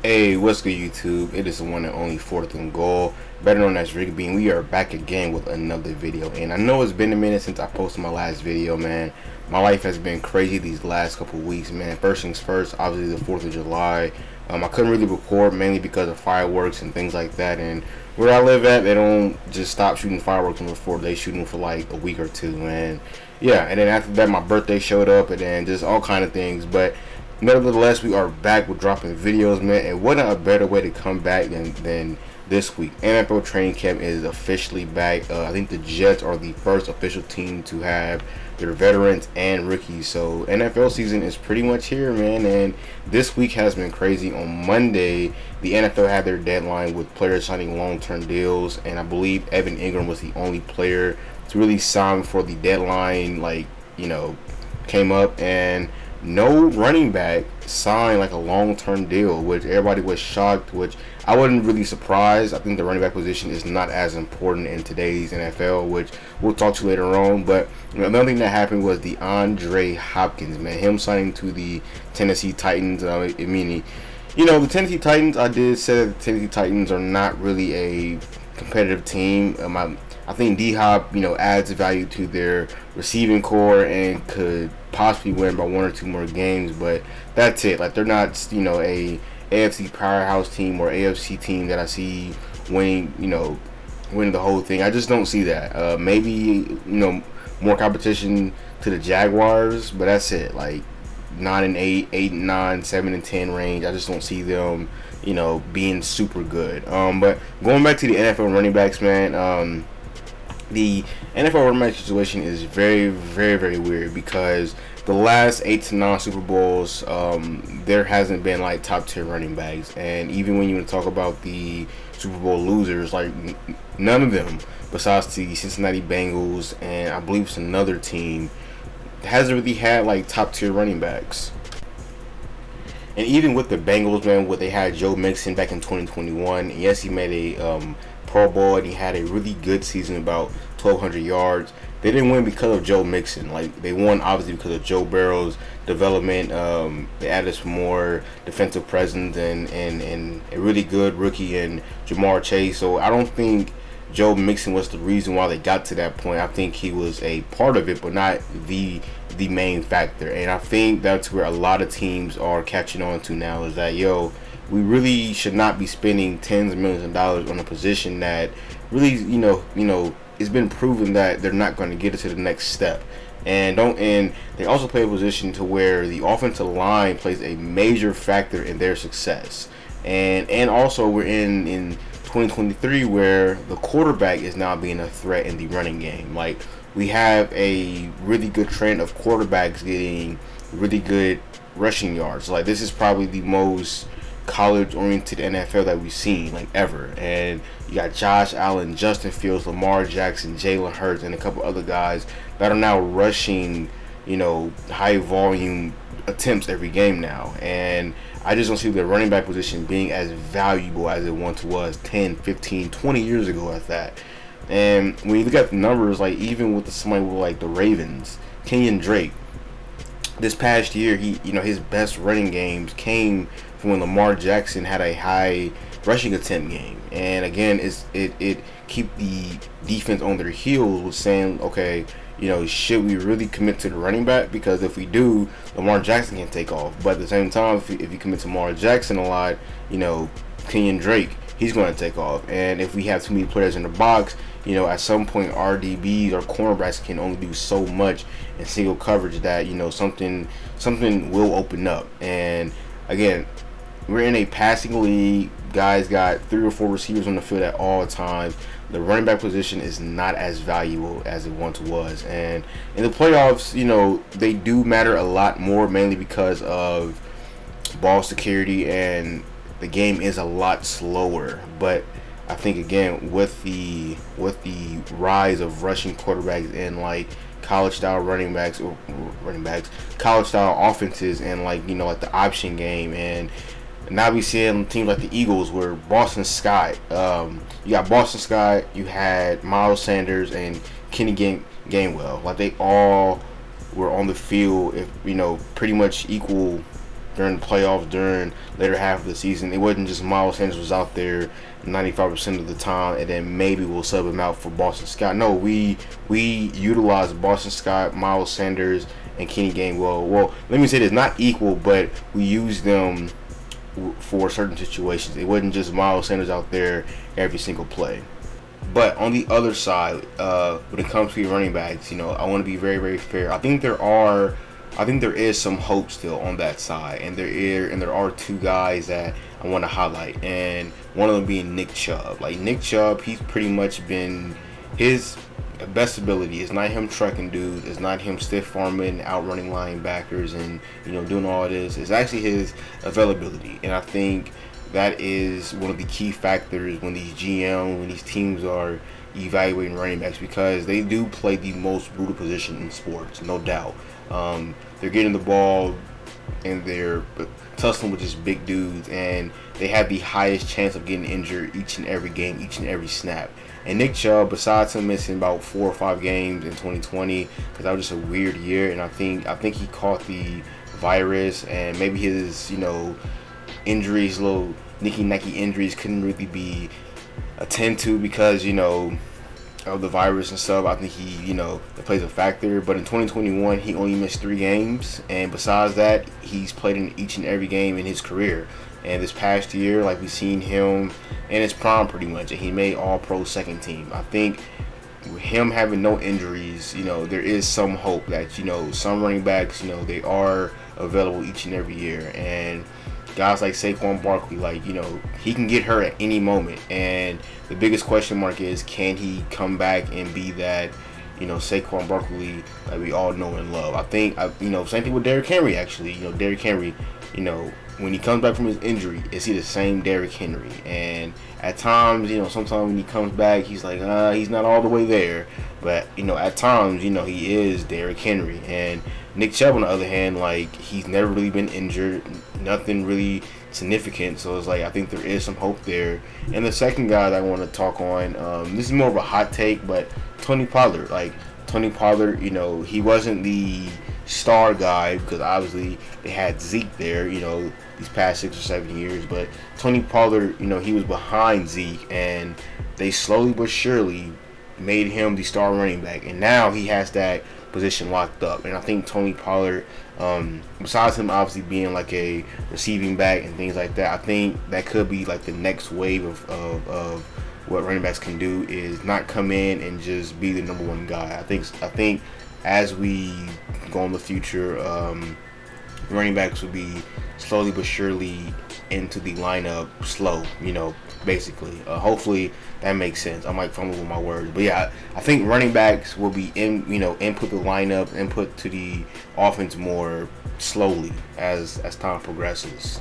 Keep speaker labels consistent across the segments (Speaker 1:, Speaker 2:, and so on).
Speaker 1: Hey, what's good, YouTube? It is the one and only Fourth and Goal, better known as Rick Bean. We are back again with another video, and I know it's been a minute since I posted my last video, man. My life has been crazy these last couple weeks, man. First things first, obviously the 4th of July. I couldn't really record mainly because of fireworks and things like that, and where I live at, they don't just stop shooting fireworks on the 4th. They shoot them for like a week or two, and yeah, and then after that, my birthday showed up, and then just all kind of things, but nevertheless, we are back with dropping videos, man, and what a better way to come back than this week. NFL training camp is officially back. I think the Jets are the first official team to have their veterans and rookies, so NFL season is pretty much here, man, and this week has been crazy. On Monday, the NFL had their deadline with players signing long-term deals, and I believe Evan Ingram was the only player to really sign before the deadline, came up, and no running back signed like a long-term deal, which everybody was shocked, which I wasn't really surprised. I think the running back position is not as important in today's NFL, which we'll talk to later on. But another thing that happened was the DeAndre Hopkins, man, him signing to the Tennessee Titans. The Tennessee Titans, I did say that the Tennessee Titans are not really a competitive team. I think D-Hop, adds value to their receiving core and could possibly win by one or two more games, but that's it. Like, they're not, a AFC powerhouse team or AFC team that I see winning the whole thing. I just don't see that. Maybe, more competition to the Jaguars, but that's it. Like 9-8, 8-9, 7-10 range. I just don't see them, being super good. But going back to the NFL running backs, man, the NFL running back situation is very, very, very weird because the last 8 to 9 Super Bowls, there hasn't been like top tier running backs, and even when you want to talk about the Super Bowl losers, like none of them, besides the Cincinnati Bengals and I believe it's another team, hasn't really had like top tier running backs. And even with the Bengals, man, they had Joe Mixon back in 2021. Yes, he made a Pro Bowl and he had a really good season, about 1,200 yards. They didn't win because of Joe Mixon. Like, they won obviously because of Joe Burrow's development. They added some more defensive presence and a really good rookie in Jamar Chase. So I don't think Joe Mixon was the reason why they got to that point. I think he was a part of it, but not the main factor. And I think that's where a lot of teams are catching on to now, is that, we really should not be spending tens of millions of dollars on a position that really, it's been proven that they're not going to get it to the next step. And they also play a position to where the offensive line plays a major factor in their success. And also we're in 2023 where the quarterback is now being a threat in the running game. Like, we have a really good trend of quarterbacks getting really good rushing yards. Like, this is probably the most college-oriented NFL that we've seen, like, ever. And you got Josh Allen, Justin Fields, Lamar Jackson, Jalen Hurts, and a couple other guys that are now rushing, high-volume attempts every game now. And I just don't see the running back position being as valuable as it once was 10, 15, 20 years ago at that. And when you look at the numbers, like, even with somebody like the Ravens, Kenyon Drake, this past year, his best running games came from when Lamar Jackson had a high rushing attempt game. And again, it keep the defense on their heels with saying, okay, should we really commit to the running back? Because if we do, Lamar Jackson can take off. But at the same time, if you commit to Lamar Jackson a lot, Kenyon Drake, he's going to take off. And if we have too many players in the box, at some point our DBs or cornerbacks can only do so much in single coverage that, something will open up. And again, we're in a passing league. Guys got 3 or 4 receivers on the field at all times. The running back position is not as valuable as it once was. And in the playoffs, they do matter a lot more, mainly because of ball security, and the game is a lot slower. But I think, again, with the rise of rushing quarterbacks and like college style college style offenses, and like the option game, and now we seeing teams like the Eagles, where Boston Scott, you got Boston Scott, you had Miles Sanders and Kenny Gainwell. Like, they all were on the field, if pretty much equal during the playoffs, during later half of the season. It wasn't just Miles Sanders was out there 95% of the time, and then maybe we'll sub him out for Boston Scott. No, we utilized Boston Scott, Miles Sanders, and Kenny Gainwell. Well, let me say this, not equal, but we used them for certain situations. It wasn't just Miles Sanders out there every single play. But on the other side, when it comes to your running backs, I want to be very, very fair. I think there is some hope still on that side, and there are two guys that I want to highlight, and one of them being Nick Chubb. Like Nick Chubb, he's pretty much been his best ability. It's not him trucking dudes. It's not him stiff arming, outrunning linebackers, and doing all this. It's actually his availability, and I think that is one of the key factors when these when these teams are evaluating running backs, because they do play the most brutal position in sports, no doubt. They're getting the ball and they're tussling with just big dudes, and they have the highest chance of getting injured each and every game, each and every snap. And Nick Chubb, besides him missing about 4 or 5 games in 2020, because that was just a weird year, and I think he caught the virus, and maybe his injuries, little nicky-nacky injuries, couldn't really be attended to because of the virus and stuff. I think that plays a factor. But in 2021, he only missed 3 games, and besides that, he's played in each and every game in his career. And this past year, like, we've seen him in his prime pretty much, and he made All-Pro second team. I think with him having no injuries, there is some hope that some running backs, they are available each and every year. And guys like Saquon Barkley, he can get hurt at any moment, and the biggest question mark is, can he come back and be that, Saquon Barkley that we all know and love? I think, same thing with Derrick Henry, actually. Derrick Henry, when he comes back from his injury, is he the same Derrick Henry? And at times, sometimes when he comes back, he's like, he's not all the way there. But, at times, he is Derrick Henry. And Nick Chubb, on the other hand, he's never really been injured, nothing really significant. So it's I think there is some hope there. And the second guy that I want to talk on, this is more of a hot take, but Tony Pollard. Tony Pollard, he wasn't the star guy because obviously they had Zeke there, these past 6 or 7 years. But Tony Pollard, he was behind Zeke, and they slowly but surely made him the star running back, and now he has that position locked up. And I think Tony Pollard, besides him obviously being a receiving back and things like that, I think that could be the next wave of what running backs can do, is not come in and just be the number one guy. I think as we go in the future, running backs will be slowly but surely into the lineup slow, basically. Hopefully that makes sense. I might fumble with my words, but yeah, I think running backs will be input the lineup, input to the offense more slowly as time progresses.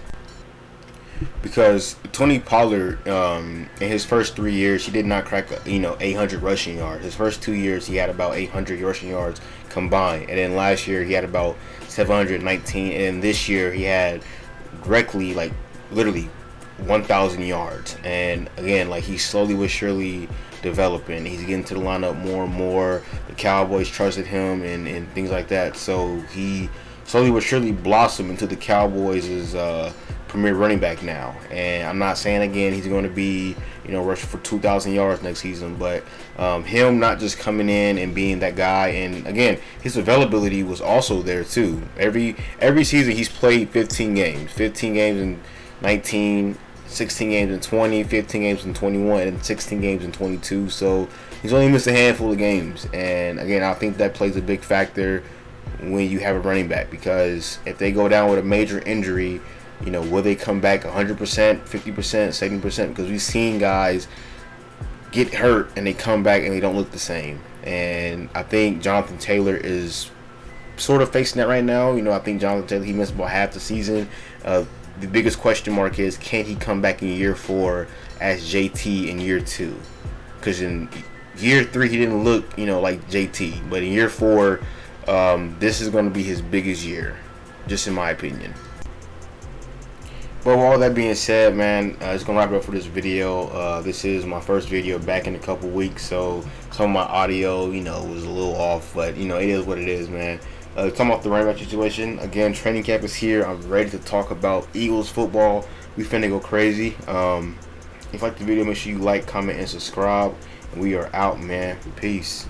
Speaker 1: Because Tony Pollard, in his first 3 years, he did not crack 800 rushing yards. His first 2 years, he had about 800 rushing yards combined, and then last year he had about 719, and this year he had directly literally 1,000 yards. And again, he's slowly but surely developing. He's getting to the lineup more and more. The Cowboys trusted him and things like that. So he slowly but surely blossomed into the Cowboys' premier running back now. And I'm not saying again he's going to be rushing for 2,000 yards next season, but him not just coming in and being that guy. And again, his availability was also there too. Every season he's played 15 games in 19, 16 games in 20, 15 games in 21, and 16 games in 22. So he's only missed a handful of games. And again, I think that plays a big factor when you have a running back, because if they go down with a major injury, will they come back 100%, 50%, 70%? Because we've seen guys get hurt and they come back and they don't look the same. And I think Jonathan Taylor is sort of facing that right now. I think Jonathan Taylor, he missed about half the season. The biggest question mark is, can he come back in year 4 as JT in year 2? Because in year 3 he didn't look like JT, but in year 4 this is going to be his biggest year, just in my opinion. But with all that being said, man, it's going to wrap it up for this video. This is my first video back in a couple weeks, so some of my audio, was a little off, but, it is what it is, man. Talking about the running back situation again. Training camp is here. I'm ready to talk about Eagles football. We finna go crazy. If you like the video, make sure you like, comment, and subscribe. And we are out, man. Peace.